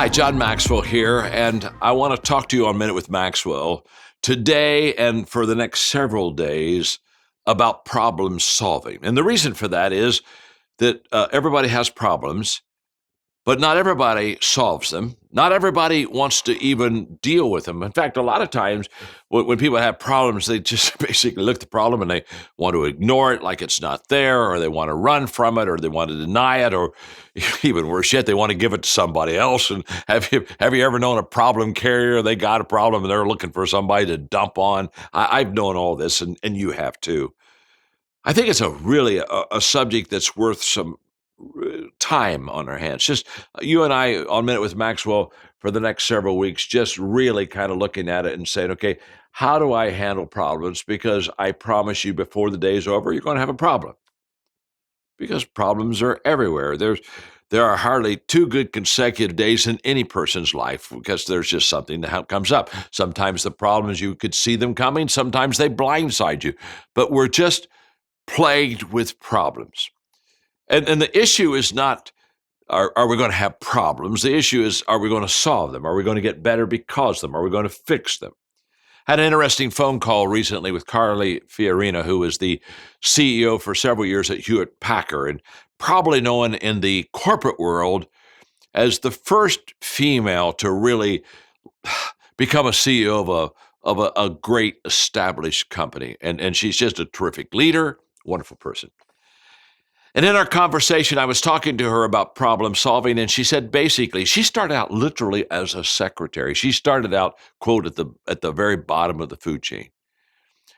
Hi, John Maxwell here, and I want to talk to you on Minute with Maxwell today and for the next several days about problem solving. And the reason for that is that everybody has problems, but not everybody solves them. Not everybody wants to even deal with them. In fact, a lot of times when people have problems, they just basically look at the problem and they want to ignore it like it's not there, or they want to run from it, or they want to deny it, or even worse yet, they want to give it to somebody else. And have you ever known a problem carrier? They got a problem and they're looking for somebody to dump on. I've known all this, and you have too. I think it's really a subject that's worth some time on our hands. Just you and I on Minute with Maxwell for the next several weeks, just really kind of looking at it and saying, okay, how do I handle problems? Because I promise you before the day's over, you're going to have a problem. Because problems are everywhere. There are hardly 2 good consecutive days in any person's life because there's just something that comes up. Sometimes the problems, you could see them coming. Sometimes they blindside you. But we're just plagued with problems. And the issue is not, are we going to have problems? The issue is, are we going to solve them? Are we going to get better because of them? Are we going to fix them? Had an interesting phone call recently with Carly Fiorina, who was the CEO for several years at Hewlett-Packard, and probably known in the corporate world as the first female to really become a CEO of a great established company. And she's just a terrific leader, wonderful person. And in our conversation, I was talking to her about problem solving, and she said basically she started out literally as a secretary. She started out, quote, at the very bottom of the food chain.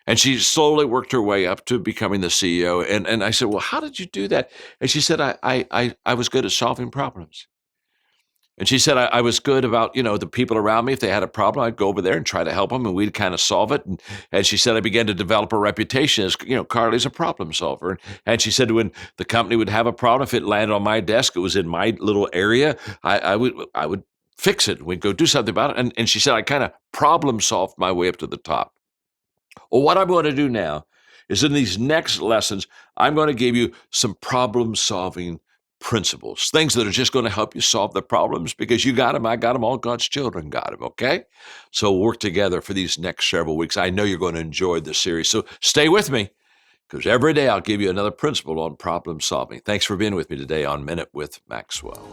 And she slowly worked her way up to becoming the CEO. And I said, well, how did you do that? And she said, I was good at solving problems. And she said, I was good about, the people around me. If they had a problem, I'd go over there and try to help them, and we'd kind of solve it. And she said, I began to develop a reputation as, Carly's a problem solver. And she said, when the company would have a problem, if it landed on my desk, it was in my little area, I would fix it. We'd go do something about it. And she said, I kind of problem solved my way up to the top. Well, what I'm going to do now is in these next lessons, I'm going to give you some problem solving principles, things that are just going to help you solve the problems because you got them, I got them, all God's children got them, okay? So work together for these next several weeks. I know you're going to enjoy this series, so stay with me because every day I'll give you another principle on problem solving. Thanks for being with me today on Minute with Maxwell.